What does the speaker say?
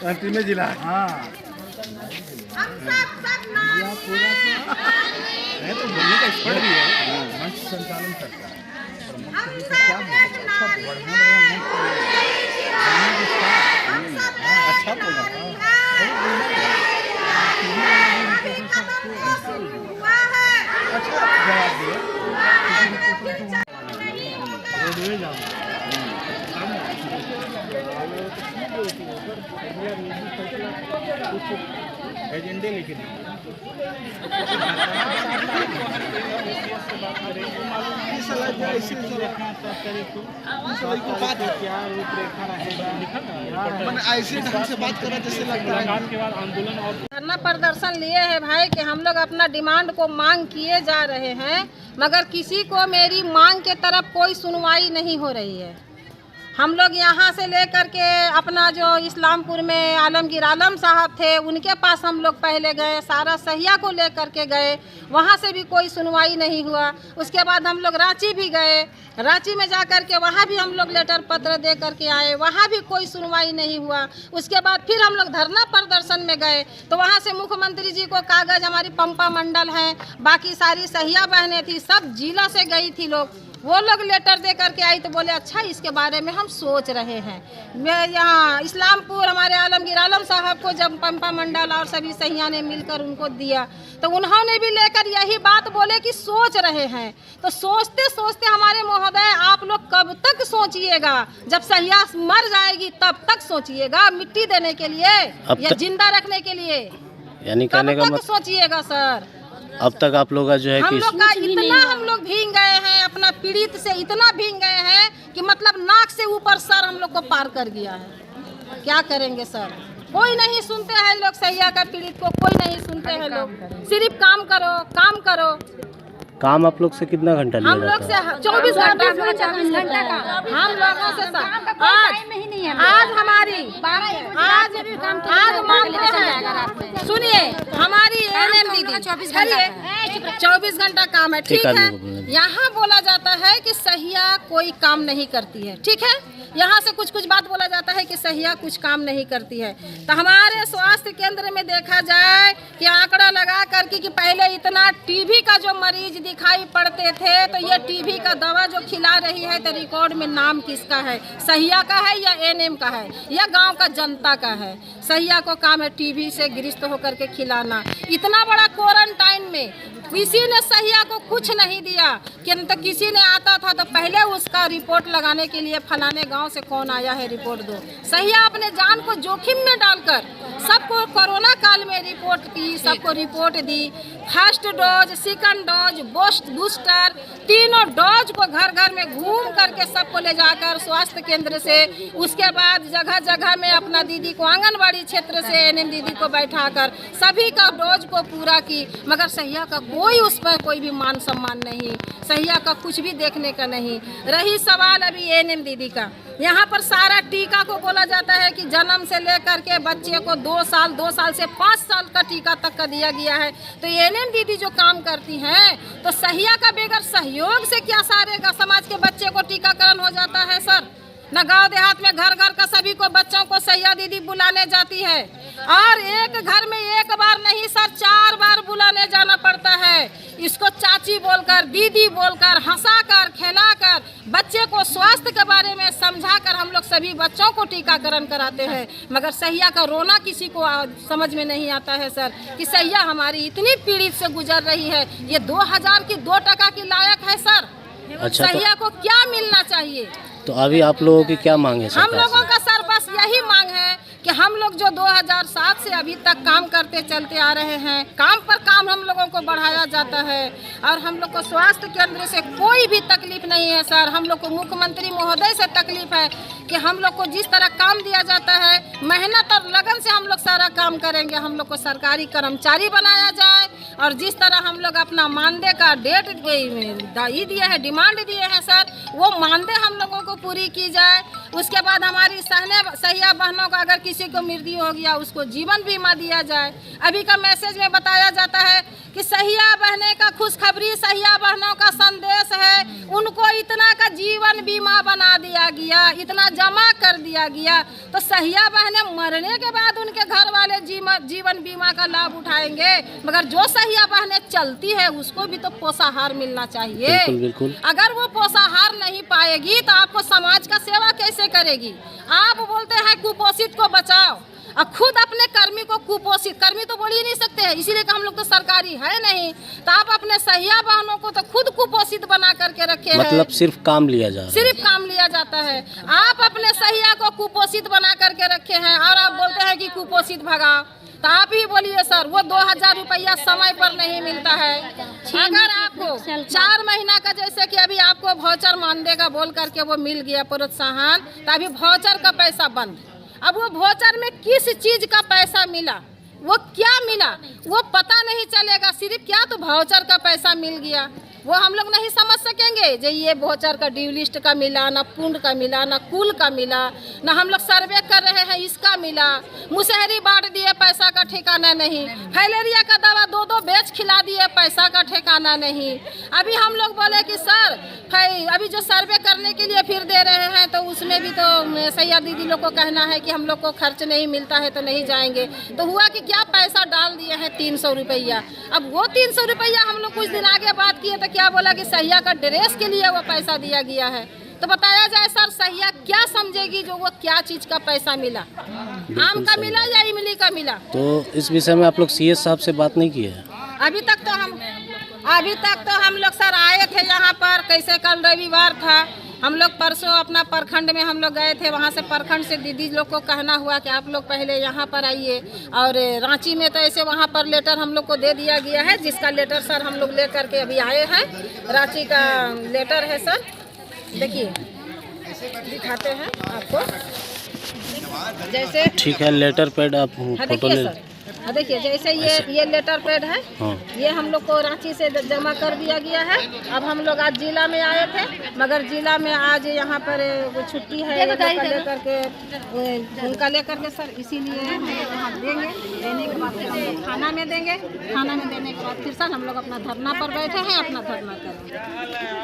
अंतिम जिला है। हाँ है तो बोलने का एक्सपर्ट भी है। मंच संचालन करता है। अच्छा बोला। अच्छा जवाब दिया। रोडवेज एजेंडे लेके ऐसे ढंग से बात करा जैसे लगता है के बाद आंदोलन और धरना प्रदर्शन लिए हैं भाई कि हम लोग अपना डिमांड को मांग किए जा रहे हैं, मगर किसी को मेरी मांग के तरफ कोई सुनवाई नहीं हो रही है। हम लोग यहाँ से लेकर के अपना जो इस्लामपुर में आलमगीर आलम साहब थे उनके पास हम लोग पहले गए, सारा सहिया को लेकर के गए, वहाँ से भी कोई सुनवाई नहीं हुआ। उसके बाद हम लोग रांची भी गए, रांची में जा कर के वहाँ भी हम लोग लेटर पत्र दे करके आए, वहाँ भी कोई सुनवाई नहीं हुआ। उसके बाद फिर हम लोग धरना प्रदर्शन में गए तो वहाँ से मुख्यमंत्री जी को कागज़, हमारी पंपा मंडल हैं, बाकी सारी सहिया बहनें थी, सब जिला से गई थी लोग, वो लोग लेटर दे करके आई तो बोले अच्छा इसके बारे में हम सोच रहे हैं। मैं यहाँ इस्लामपुर हमारे आलमगीर आलम साहब को जब पंपा मंडल और सभी सहिया ने मिलकर उनको दिया तो उन्होंने भी लेकर यही बात बोले कि सोच रहे हैं। तो सोचते सोचते हमारे महोदय आप लोग कब तक सोचिएगा? जब सहिया मर जाएगी तब तक सोचिएगा, मिट्टी देने के लिए या जिंदा रखने के लिए, यानी कब तक सोचिएगा सर? अब तक आप लोग का जो है हम लोग का इतना हम लोग भीग गए हैं, अपना पीड़ित से इतना भीग गए हैं कि मतलब नाक से ऊपर सर हम लोग को पार कर गया है। क्या करेंगे सर? कोई नहीं सुनते हैं लोग, सहिया का पीड़ित को कोई नहीं सुनते हैं लोग। सिर्फ काम करो, काम करो। काम आप लोग से कितना घंटा लिया हम लोग से 24 घंटा का हम लोगों से आज हमारी सुनिए हमारी एएनएम दीदी 24 घंटा काम है, ठीक है। यहाँ बोला जाता है कि सहिया कोई काम नहीं करती है, ठीक है। यहाँ से कुछ कुछ बात बोला जाता है कि सहिया कुछ काम नहीं करती है। तो हमारे स्वास्थ्य केंद्र में देखा जाए कि आंकड़ा लगा करके कि पहले इतना टीबी का जो मरीज दिखाई पड़ते थे तो ये टीबी का दवा जो खिला रही है तो रिकॉर्ड में नाम किसका है? सहिया का है या एएनएम का है या गांव का जनता का है? सहिया को काम है टीबी से ग्रस्त होकर के खिलाना। इतना बड़ा क्वारंटाइन में किसी ने सहिया को कुछ नहीं दिया कि तो किसी ने आता था तो पहले उसका रिपोर्ट लगाने के लिए फलाने गांव से कौन आया है रिपोर्ट दो। सहिया अपने जान को जोखिम में डालकर सबको कोरोना काल में रिपोर्ट की, सबको रिपोर्ट दी। First dose, second dose, booster, तीनों डोज को घर घर में घूम करके सबको ले जाकर स्वास्थ्य केंद्र से, उसके बाद जगह जगह में अपना दीदी को आंगनबाड़ी क्षेत्र से एएनएम दीदी को बैठाकर सभी का डोज को पूरा की। मगर सहिया का कोई उस पर कोई भी मान सम्मान नहीं, सहिया का कुछ भी देखने का नहीं। रही सवाल अभी एएनएम दीदी का, यहाँ पर सारा टीका को बोला जाता है कि जन्म से लेकर के बच्चे को 2 साल से 5 साल का टीका तक का दिया गया है। तो एएनएम दीदी जो काम करती हैं तो सहिया का बगैर सहयोग से क्या सारे समाज के बच्चे को टीकाकरण हो जाता है सर? न गांव देहात में घर घर का सभी को बच्चों को सहिया दीदी बुलाने जाती है, और एक घर में एक बार नहीं सर 4 बार बुलाने जाना पड़ता है। इसको चाची बोलकर, दीदी बोलकर, हंसाकर, खिलाकर, बच्चे को स्वास्थ्य के बारे में समझाकर हम लोग सभी बच्चों को टीकाकरण कराते हैं। मगर सहिया का रोना किसी को समझ में नहीं आता है सर कि सहिया हमारी इतनी पीड़ित से गुजर रही है। ये 2000 की 2 टका की लायक है सर। अच्छा, सहिया को क्या मिलना चाहिए? तो अभी आप लोगों की क्या मांग है? हम लोगों का सर बस यही मांग है कि हम लोग जो 2007 से अभी तक काम करते चलते आ रहे हैं, काम पर काम हम लोगों को बढ़ाया जाता है और हम लोग को स्वास्थ्य केंद्र से कोई भी तकलीफ नहीं है सर। हम लोग को मुख्यमंत्री महोदय से तकलीफ है कि हम लोग को जिस तरह काम दिया जाता है, मेहनत और लगन से हम लोग सारा काम करेंगे। हम लोग को सरकारी कर्मचारी बनाया जाए और जिस तरह हम लोग अपना मानदेय का डेट दिए हैं, डिमांड दिए हैं सर, वो मानदेय हम लोगों को पूरी की जाए। उसके बाद हमारी सहिया बहनों का अगर किसी को मृत्यु हो गया उसको जीवन बीमा दिया जाए। अभी का मैसेज में बताया जाता है कि सहिया बहने का खुशखबरी, सहिया बहनों का संदेश है। उनको इतना का जीवन बीमा बना दिया गया, इतना जमा कर दिया गया, तो सहिया बहने मरने के बाद उनके घर वाले जीवन बीमा का लाभ उठाएंगे। मगर जो सहिया बहने चलती है उसको भी तो पोषाहार मिलना चाहिए। बिल्कुल बिल्कुल। अगर वो पोषाहार नहीं पाएगी तो आपको समाज का सेवा कैसे करेगी? आप बोलते हैं कुपोषित को बचाओ और खुद अपने कर्मी को कुपोषित, कर्मी तो बोल ही नहीं सकते हैं, इसीलिए कि हम लोग तो सरकारी है नहीं, तो आप अपने सहिया बहनों को तो खुद कुपोषित बना करके रखे हैं। मतलब सिर्फ काम लिया जा रहा है। सिर्फ काम लिया जाता है। आप अपने सहिया को कुपोषित बना करके रखे हैं और आप बोलते हैं कि कुपोषित भगाओ। तो आप ही बोलिए सर, वो 2000 रुपया समय पर नहीं मिलता है। अगर आपको 4 महीना का, जैसे कि अभी आपको वाउचर मानदेगा बोल करके वो मिल गया प्रोत्साहन, तो अभी वाउचर का पैसा बंद। अब वो वाउचर में किस चीज का पैसा मिला, वो क्या मिला, वो पता नहीं चलेगा। सिर्फ क्या तो वाउचर का पैसा मिल गया, वो हम लोग नहीं समझ सकेंगे। जो ये वाउचर का ड्यू लिस्ट का मिला, ना पुंड का मिला, ना कुल का मिला, ना हम लोग सर्वे कर रहे हैं इसका मिला। मुसहरी बांट दिए, पैसा का ठिकाना नहीं। फाइलेरिया का दवा 2-2 बेच खिला दिए, पैसा का ठिकाना नहीं। अभी हम लोग बोले कि सर अभी जो सर्वे करने के लिए फिर दे रहे हैं, तो उसमें भी तो सैया दीदी लोग को कहना है कि हम लोग को खर्च नहीं मिलता है तो नहीं जाएंगे। तो हुआ कि क्या पैसा डाल दिए हैं 300 रुपया। अब वो 300 रुपया हम लोग कुछ दिन आगे बात किए तो क्या बोला कि सहिया का ड्रेस के लिए वो पैसा दिया गया है। तो बताया जाए सर, सहिया क्या समझेगी जो वो क्या चीज का पैसा मिला, आम का मिला या इमली का मिला? तो इस विषय में आप लोग सीएस साहब से बात नहीं की है? अभी तक तो हम लोग सर आए थे यहाँ पर, कैसे कल रविवार था, हम लोग परसों अपना प्रखंड में हम लोग गए थे। वहाँ से प्रखंड से दीदी लोग को कहना हुआ कि आप लोग पहले यहाँ पर आइए, और रांची में तो ऐसे वहाँ पर लेटर हम लोग को दे दिया गया है, जिसका लेटर सर हम लोग ले करके अभी आए हैं। रांची का लेटर है सर, देखिए दिखाते हैं आपको। जैसे ठीक है, लेटर पैड आप फोटो ले। देखिए जैसे ये लेटर पैड है, ये हम लोग को रांची से जमा कर दिया गया है। अब हम लोग आज जिला में आए थे, मगर जिला में आज यहाँ पर वो छुट्टी है, उनका लेकर के सर इसीलिए हम लोग यहाँ देंगे। देने के बाद फिर हम लोग थाना में देंगे, थाना में देने के बाद फिर सर हम लोग अपना धरना पर बैठे हैं, अपना धरना करेंगे।